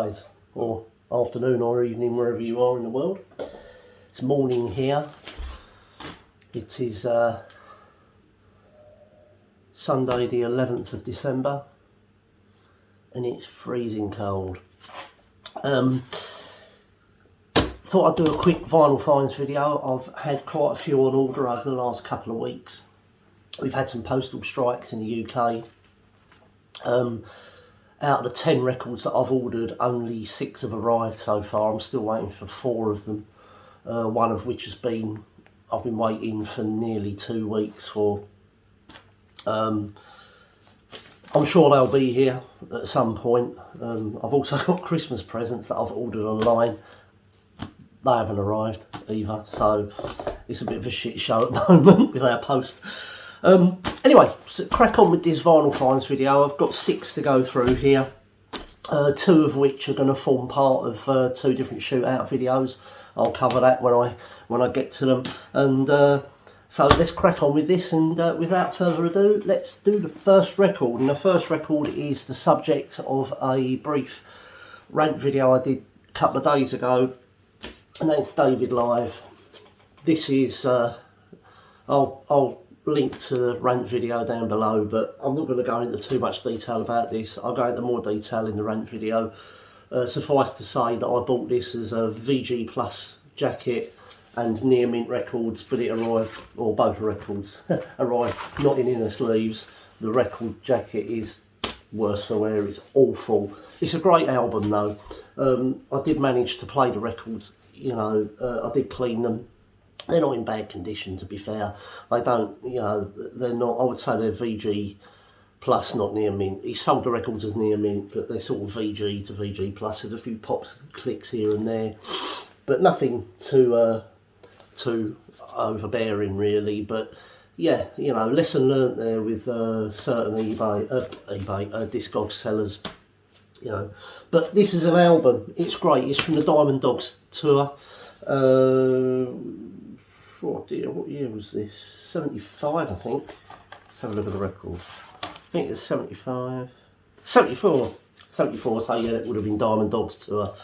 guys, or afternoon or evening wherever you are in the world. It's morning here. It is Sunday the 11th of December and it's freezing cold. Thought I'd do a quick vinyl finds video. I've had quite a few on order over the last couple of weeks. We've had some postal strikes in the UK. Out of the 10 records that I've ordered, only 6 have arrived so far. I'm still waiting for 4 of them. One of which I've been waiting for nearly 2 weeks for. I'm sure they'll be here at some point. I've also got Christmas presents that I've ordered online. They haven't arrived either, so it's a bit of a shit show at the moment with our post. Anyway, so crack on with this vinyl finds video. I've got 6 to go through here, 2 of which are going to form part of 2 different shootout videos. I'll cover that when I get to them. And so let's crack on with this, and without further ado, let's do the first record. And the first record is the subject of a brief rant video I did a couple of days ago, and that's David Live. This is I'll link to the rant video down below, but I'm not going to go into too much detail about this. I'll go into more detail in the rant video. Suffice to say that I bought this as a VG Plus jacket and near mint records, but it arrived, or both records arrived not in inner sleeves. The record jacket is worse for wear, it's awful. It's a great album though. I did manage to play the records, you know, I did clean them. They're not in bad condition, to be fair. They don't, you know, they're not, I would say they're VG Plus, not near mint. He sold the records as near mint, but they're sort of VG to VG Plus with a few pops and clicks here and there. But nothing too overbearing really. But yeah, you know, lesson learnt there with certain Discogs sellers, you know. But this is an album, it's great. It's from the Diamond Dogs tour. Oh dear, what year was this? 75, I think. Let's have a look at the record. I think it's 75. 74. 74, so yeah, it would have been Diamond Dogs tour.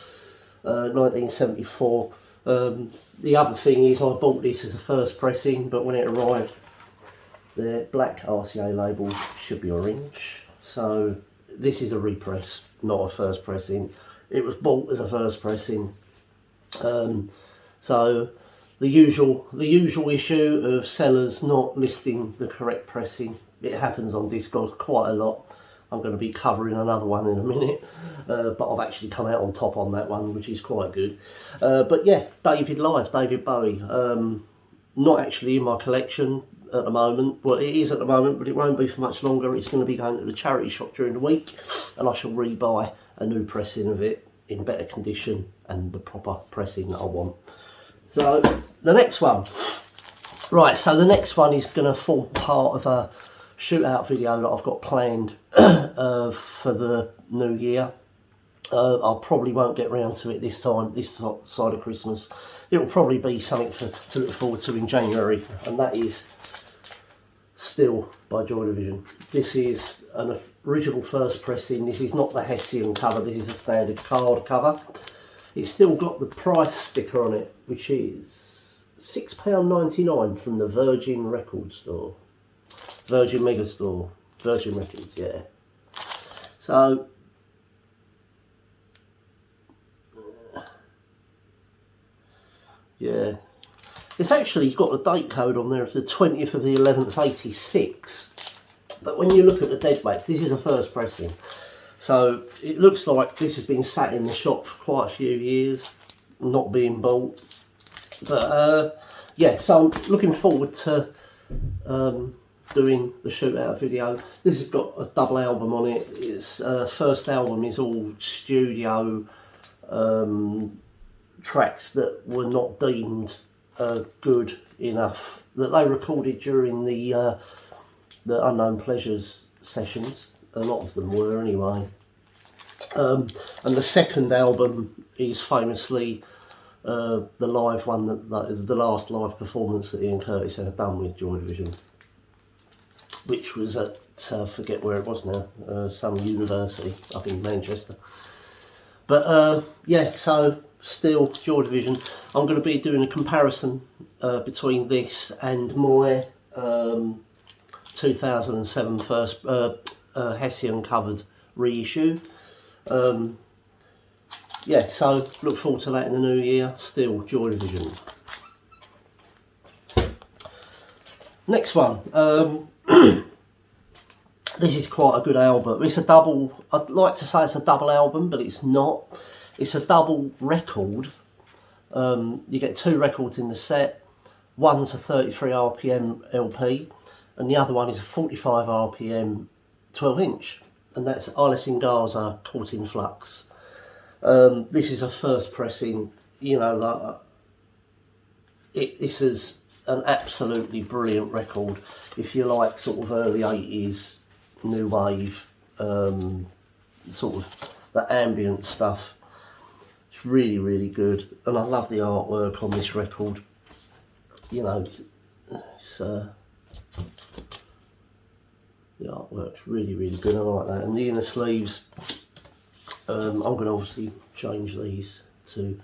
1974. The other thing is I bought this as a first pressing, but when it arrived, the black RCA label should be orange. So this is a repress, not a first pressing. It was bought as a first pressing. So the usual issue of sellers not listing the correct pressing. It happens on Discogs quite a lot. I'm going to be covering another one in a minute, but I've actually come out on top on that one, which is quite good. But yeah, David Live, David Bowie. Not actually in my collection at the moment. Well, it is at the moment, but it won't be for much longer. It's going to be going to the charity shop during the week, and I shall rebuy a new pressing of it in better condition and the proper pressing that I want. So the next one, right, so the next one is going to form part of a shootout video that I've got planned for the new year. I probably won't get round to it this time, this side of Christmas. It'll probably be something to look forward to in January, and that is Still by Joy Division. This is an original first pressing. This is not the Hessian cover, this is a standard card cover. It's still got the price sticker on it, which is £6.99 from the Virgin Record Store. Virgin Mega Store. Virgin Records, yeah. So, yeah. It's actually got a date code on there of the 20th of the 11th, 86. But when you look at the deadbacks, this is a first pressing. So it looks like this has been sat in the shop for quite a few years, not being bought. But yeah, so I'm looking forward to doing the shootout video. This has got a double album on it. Its first album is all studio tracks that were not deemed good enough, that they recorded during the Unknown Pleasures sessions. A lot of them were anyway. And the second album is famously the live one, the last live performance that Ian Curtis had done with Joy Division, which was at, forget where it was now, some university up in Manchester. But yeah, so still Joy Division. I'm going to be doing a comparison between this and my 2007 first Hessian covered reissue. Yeah, so look forward to that in the new year. Still Joy Division. Next one. This is quite a good album. It's a double. I'd like to say it's a double album, but it's not. It's a double record. You get 2 records in the set. One's a 33 RPM LP, and the other one is a 45 RPM 12-inch, and that's Eyeless in Gaza, Caught in Flux. This is a first pressing. You know, this is an absolutely brilliant record. If you like sort of early 80s new wave, sort of the ambient stuff, it's really, really good. And I love the artwork on this record. You know, it's the artwork's really, really good. I like that. And the inner sleeves, I'm going to obviously change these to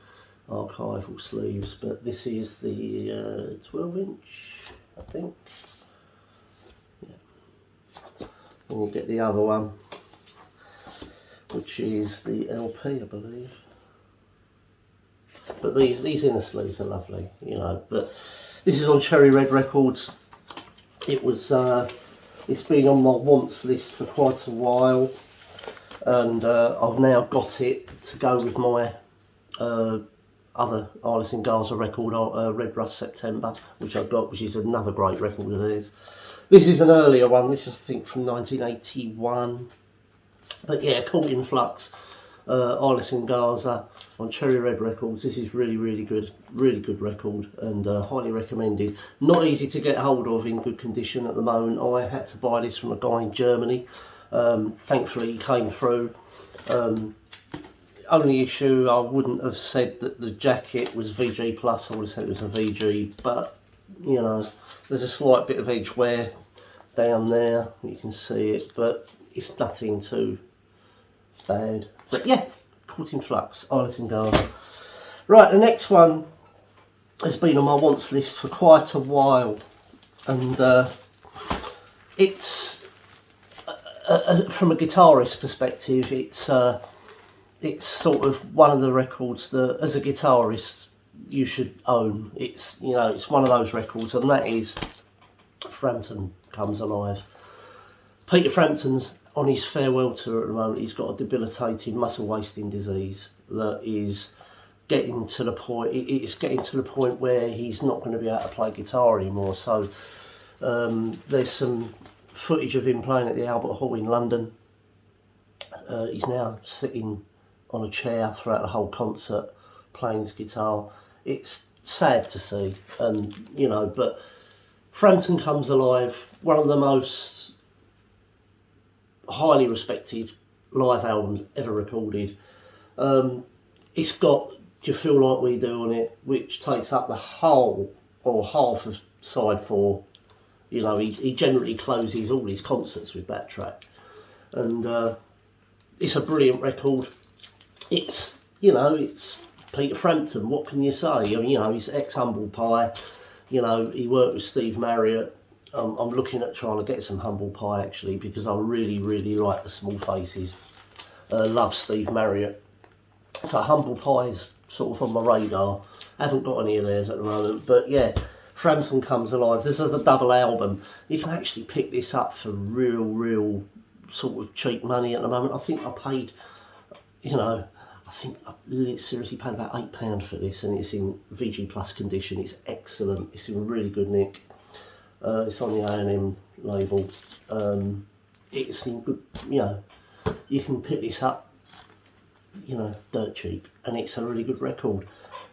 archival sleeves, but this is the 12-inch, I think. Yeah. And you get the other one, which is the LP, I believe. But these inner sleeves are lovely, you know. But this is on Cherry Red Records. It was it's been on my wants list for quite a while, and I've now got it to go with my other Eyeless in Gaza record, Red Rust September, which I've got, which is another great record of theirs. This is an earlier one. This is, I think, from 1981. But yeah, Caught in Flux, Eyeless in Gaza on Cherry Red Records. This is really, really good record, and highly recommended. Not easy to get hold of in good condition at the moment. I had to buy this from a guy in Germany. Thankfully, he came through. Only issue, I wouldn't have said that the jacket was VG plus. I would have said it was a VG, but you know, there's a slight bit of edge wear down there. You can see it, but it's nothing too bad. But yeah, Caught in Flux, Eyeless in Gaza. Right, the next one has been on my wants list for quite a while, and it's from a guitarist perspective, it's sort of one of the records that, as a guitarist, you should own. It's, you know, it's one of those records, and that is Frampton Comes Alive. Peter Frampton's on his farewell tour at the moment. He's got a debilitating muscle wasting disease that is getting to the point. It's getting to the point where he's not going to be able to play guitar anymore. So there's some footage of him playing at the Albert Hall in London. He's now sitting on a chair throughout the whole concert, playing his guitar. It's sad to see, and you know, but Frampton Comes Alive, one of the most highly respected live albums ever recorded. It's got Do You Feel Like We Do on it, which takes up the whole or half of side 4. You know, he generally closes all his concerts with that track, and it's a brilliant record. It's, you know, it's Peter Frampton. What can you say? I mean, you know, he's ex-Humble Pie. You know, he worked with Steve Marriott. I'm looking at trying to get some Humble Pie, actually, because I really, really like the Small Faces. Love Steve Marriott. So Humble Pie's sort of on my radar. I haven't got any of theirs at the moment, but yeah, Frampton Comes Alive. This is a double album. You can actually pick this up for real sort of cheap money at the moment. I think I paid, you know, I think I seriously paid about £8 for this, and it's in VG Plus condition. It's excellent. It's in really good nick. It's on the A&M label. It's in good, you know, you can pick this up, you know, dirt cheap, and it's a really good record.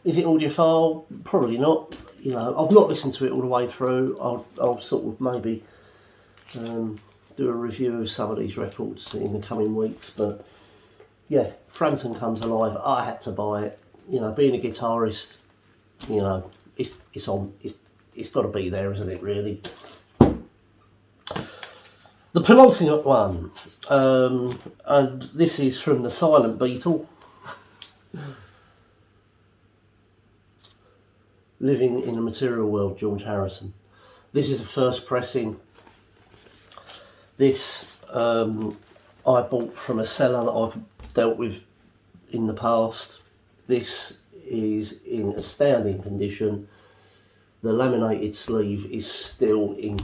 Is it audiophile? Probably not. You know, I've not listened to it all the way through. I'll sort of maybe do a review of some of these records in the coming weeks, but yeah, Frampton Comes Alive. I had to buy it. You know, being a guitarist, you know, it's got to be there, isn't it? Really. The penultimate one, and this is from the Silent Beetle. Living in the Material World, George Harrison. This is a first pressing. This I bought from a seller that I've dealt with in the past. This is in astounding condition. The laminated sleeve is still in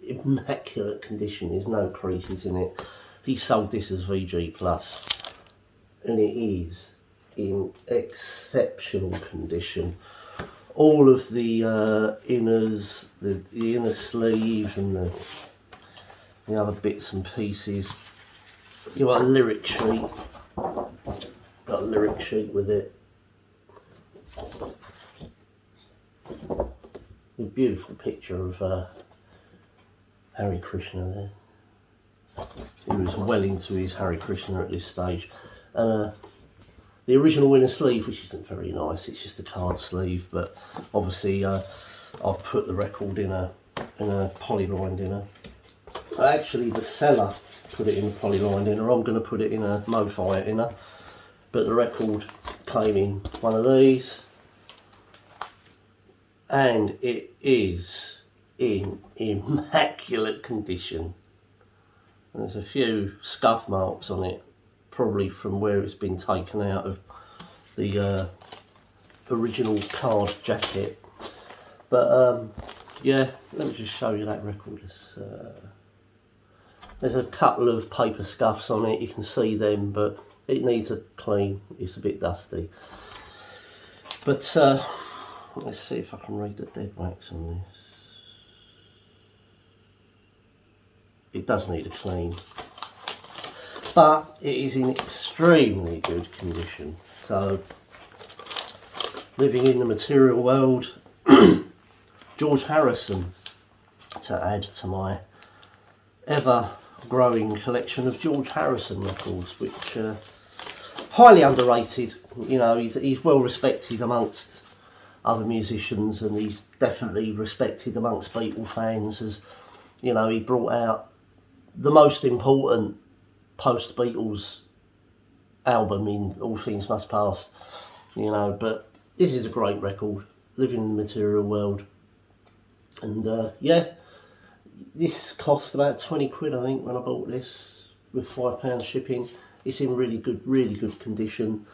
immaculate condition. There's no creases in it. He sold this as VG Plus, and it is in exceptional condition. All of the inners, the inner sleeve and the other bits and pieces. You got a lyric sheet. Got a lyric sheet with it. A beautiful picture of Hare Krishna there. He was well into his Hare Krishna at this stage. And the original inner sleeve, which isn't very nice, it's just a card sleeve, but obviously I've put the record in a polylined inner. Actually, the seller put it in a polylined inner. I'm going to put it in a Mo-Fi inner, but the record came in one of these, and it is in immaculate condition. There's a few scuff marks on it, probably from where it's been taken out of the original card jacket. But yeah, let me just show you that record. There's a couple of paper scuffs on it, you can see them, but it needs a clean. It's a bit dusty. But let's see if I can read the dead wax on this. It does need a clean, but it is in extremely good condition. So, living in the Material World, George Harrison, to add to my ever growing collection of George Harrison records, which highly underrated. You know, he's well respected amongst other musicians, and he's definitely respected amongst Beatle fans, as you know, he brought out the most important post-Beatles album in All Things Must Pass, you know. But this is a great record, Living in the Material World. And yeah, this cost about 20 quid, I think, when I bought this, with £5 shipping. It's in really good condition.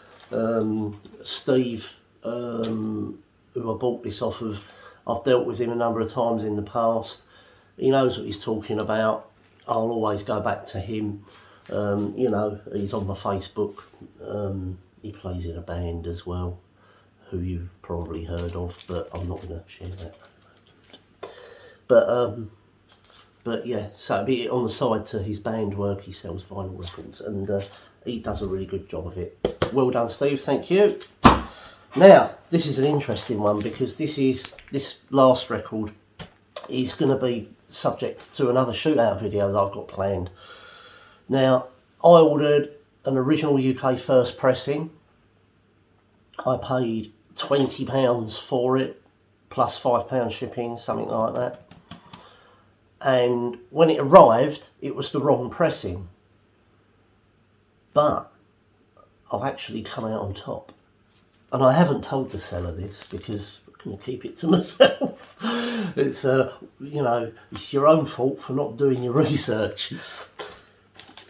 Steve, who I bought this off of, I've dealt with him a number of times in the past. He knows what he's talking about. I'll always go back to him. You know, he's on my Facebook. He plays in a band as well, who you've probably heard of, but I'm not going to share that. But yeah, so it'd be on the side to his band work. He sells vinyl records, and he does a really good job of it. Well done, Steve, thank you. Now, this is an interesting one, because this last record is going to be subject to another shootout video that I've got planned. Now, I ordered an original UK first pressing. I paid £20 for it, plus £5 shipping, something like that. And when it arrived, it was the wrong pressing. But I've actually come out on top. And I haven't told the seller this, because I'm going to keep it to myself. It's, you know, it's your own fault for not doing your research.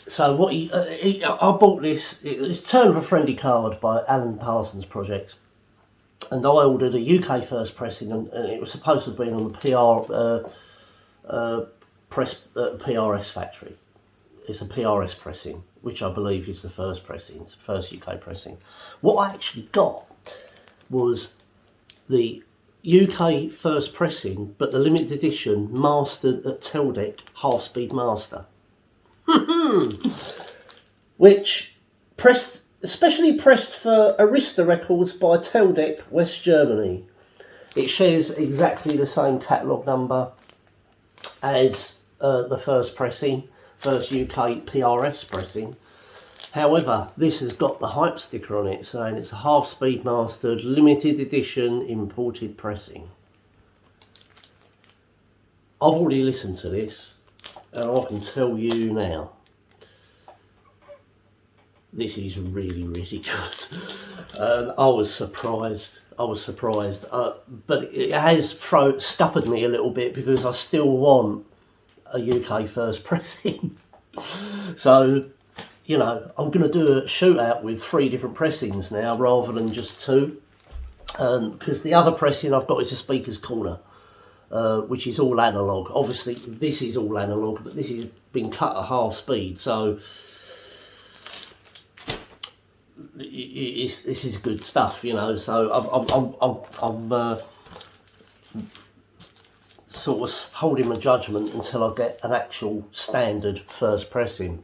So what I bought this, it's Turn of a Friendly Card by Alan Parsons Project. And I ordered a UK first pressing, and it was supposed to have been on the PRS factory. It's a PRS pressing, which I believe is the first pressing, it's the first UK pressing. What I actually got was the UK first pressing, but the limited edition mastered at Teldec half-speed master. Which especially pressed for Arista Records by Teldec, West Germany. It shares exactly the same catalogue number as the first pressing, first UK PRS pressing. However, this has got the hype sticker on it saying it's a half-speed mastered, limited edition, imported pressing. I've already listened to this, and I can tell you now, this is really, really good. I was surprised. But it has scuppered me a little bit because I still want a UK first pressing. So, you know, I'm going to do a shootout with 3 different pressings now rather than just 2. Because the other pressing I've got is a speaker's corner, which is all analog. Obviously, this is all analog, but this has been cut at half speed, so this is good stuff, you know. So I'm sort of holding my judgment until I get an actual standard first pressing.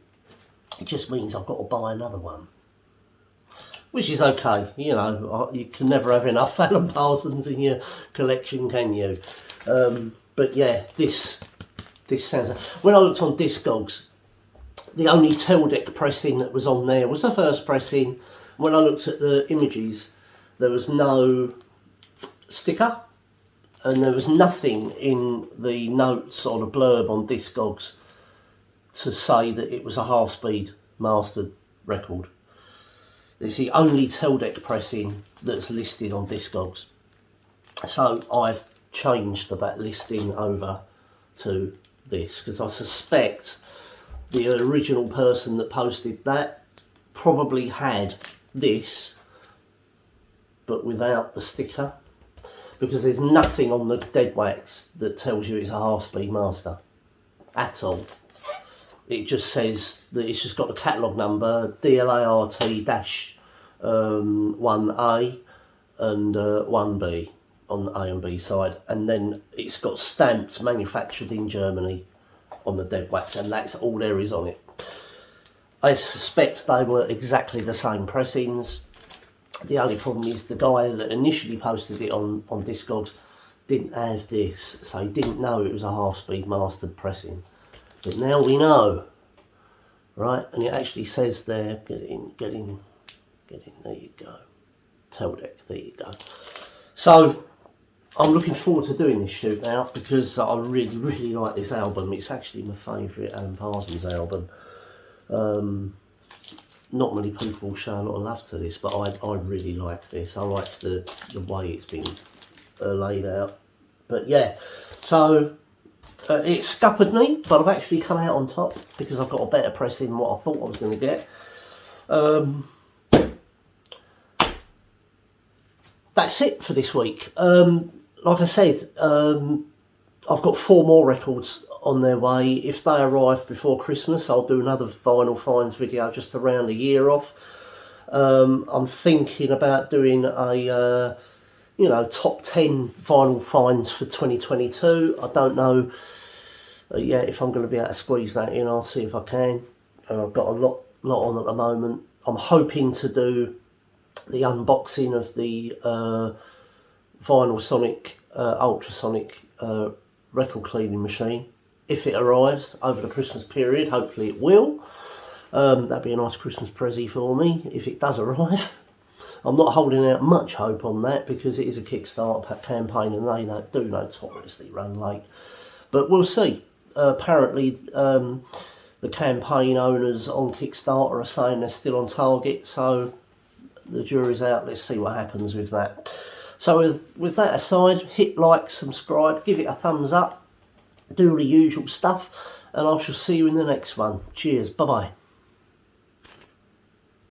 It just means I've got to buy another one, which is okay, you know. You can never have enough Alan Parsons in your collection, can you? But yeah, this sounds... When I looked on Discogs, the only Teldec pressing that was on there was the first pressing. When I looked at the images, there was no sticker, and there was nothing in the notes or the blurb on Discogs to say that it was a half-speed mastered record. It's the only Teldec pressing that's listed on Discogs. So I've changed that listing over to this, because I suspect the original person that posted that probably had this, but without the sticker, because there's nothing on the dead wax that tells you it's a half-speed master at all. It just says that it's just got the catalogue number, DLART-1A and 1B on the A and B side, and then it's got stamped manufactured in Germany on the dead wax, and that's all there is on it. I suspect they were exactly the same pressings. The only problem is the guy that initially posted it on Discogs didn't have this, so he didn't know it was a half-speed mastered pressing. But now we know, right? And it actually says there, get in, there you go. Teldec, there you go. So I'm looking forward to doing this shoot now, because I really, really like this album. It's actually my favourite Alan Parsons album. Not many people show a lot of love to this, but I really like this. I like the way it's been laid out. But yeah, so it scuppered me, but I've actually come out on top because I've got a better pressing than what I thought I was going to get. That's it for this week. Like I said, I've got 4 more records on their way. If they arrive before Christmas, I'll do another vinyl finds video just to round the year off. I'm thinking about doing a you know, top 10 vinyl finds for 2022. I don't know yet if I'm going to be able to squeeze that in. I'll see if I can. I've got a lot on at the moment. I'm hoping to do the unboxing of the Vinyl Sonic ultrasonic record cleaning machine, if it arrives over the Christmas period. Hopefully it will. That'd be a nice Christmas present for me if it does arrive. I'm not holding out much hope on that because it is a Kickstarter campaign and they do notoriously run late. But we'll see. Apparently the campaign owners on Kickstarter are saying they're still on target, so the jury's out. Let's see what happens with that. So with that aside, hit like, subscribe, give it a thumbs up, do the usual stuff, and I shall see you in the next one. Cheers, bye bye.